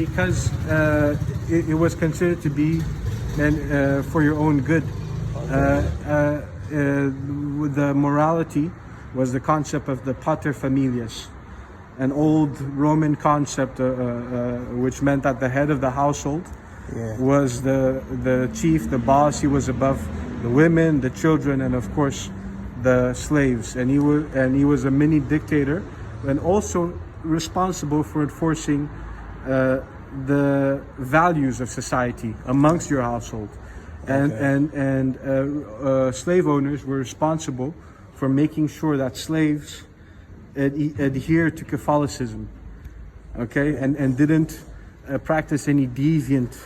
because it was considered to be for your own good. The morality was the concept of the pater familias, an old Roman concept which meant that the head of the household was the chief, the boss. He was above the women, the children, and of course the slaves. And he was a mini dictator, and also responsible for enforcing the values of society amongst your household. And slave owners were responsible for making sure that slaves adhere to Catholicism, and didn't practice any deviant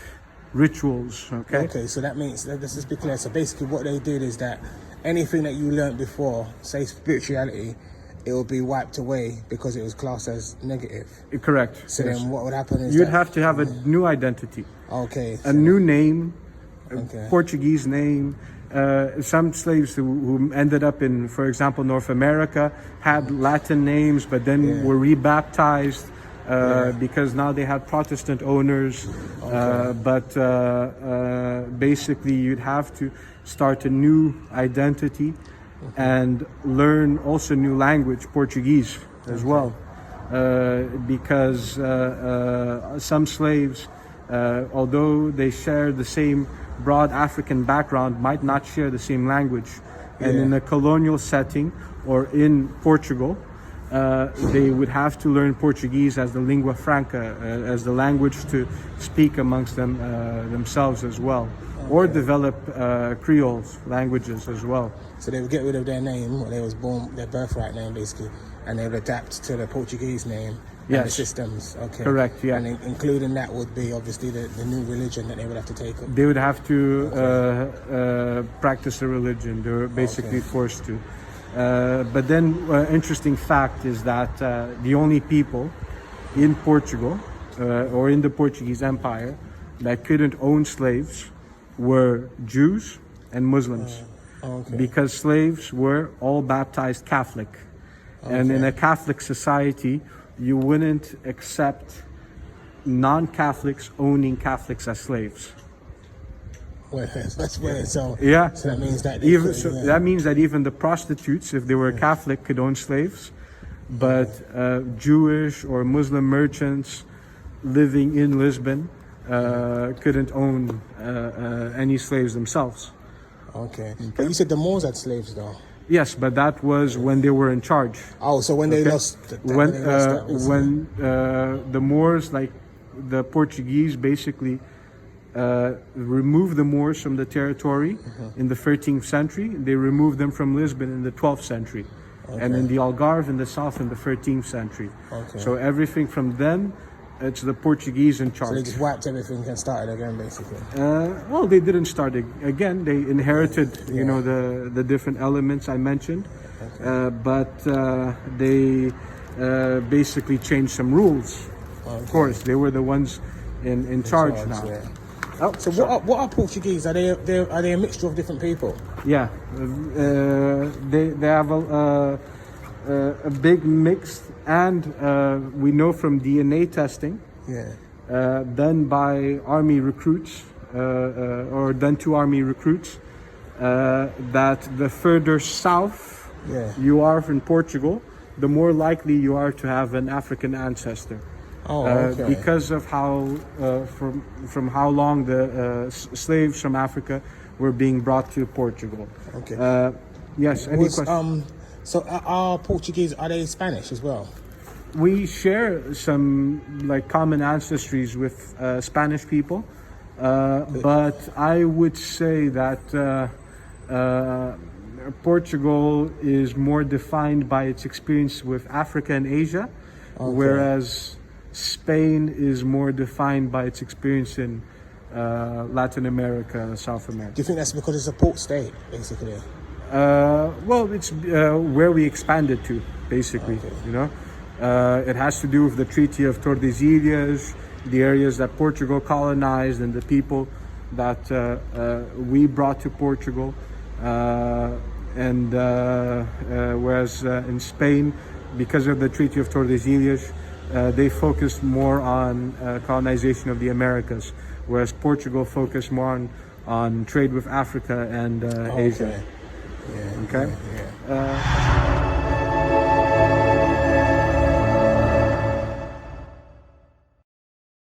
rituals. Okay, so that means, let's just be clear. So basically what they did is that anything that you learned before, say spirituality, it will be wiped away because it was classed as negative. Correct. So then what would happen is you'd have to have a new identity. Okay. A new name, Portuguese name. Some slaves who ended up in, for example, North America had Latin names, but then were rebaptized because now they had Protestant owners. But basically, you'd have to start a new identity and learn also new language, Portuguese as well, because some slaves, although they share the same broad African background, might not share the same language. And in a colonial setting or in Portugal, they would have to learn Portuguese as the lingua franca, as the language to speak amongst themselves as well, or develop Creole languages as well. So they would get rid of their name, where they was born, their birthright name basically, and they would adapt to the Portuguese name. And the systems. Correct, yeah. And including that would be obviously the new religion that they would have to take up. They would have to practice a religion. They were basically forced to. But then interesting fact is that the only people in Portugal or in the Portuguese Empire that couldn't own slaves were Jews and Muslims, because slaves were all baptized Catholic. And in a Catholic society, you wouldn't accept non-Catholics owning Catholics as slaves. Well, that's weird. So that means that that means that even the prostitutes, if they were Catholic, could own slaves, but Jewish or Muslim merchants living in Lisbon couldn't own any slaves themselves. Okay. But you said the Moors had slaves, though. Yes, but that was when they were in charge. Oh, so when they lost... When the Moors, like the Portuguese, basically removed the Moors from the territory in the 13th century. They removed them from Lisbon in the 12th century. And in the Algarve in the south in the 13th century. So everything from then, it's the Portuguese in charge. So they just wiped everything and started again, basically. Well, they didn't start again. They inherited, the different elements I mentioned, but they basically changed some rules. Of course, they were the ones in charge now. So what are Portuguese? Are they a mixture of different people? Yeah, they have a big mix, and we know from DNA testing done by army recruits or done to army recruits that the further south you are in Portugal, the more likely you are to have an African ancestor. Because of how from how long the slaves from Africa were being brought to Portugal. Yes. Any questions? So are Portuguese, are they Spanish as well? We share some common ancestries with Spanish people, but I would say that Portugal is more defined by its experience with Africa and Asia, whereas Spain is more defined by its experience in Latin America and South America. Do you think that's because it's a port state, basically? Well, it's where we expanded to, basically. It has to do with the Treaty of Tordesilhas, the areas that Portugal colonized, and the people that we brought to Portugal. Whereas in Spain, because of the Treaty of Tordesilhas, they focused more on colonization of the Americas, whereas Portugal focused more on trade with Africa and Asia. Yeah. Okay. Yeah.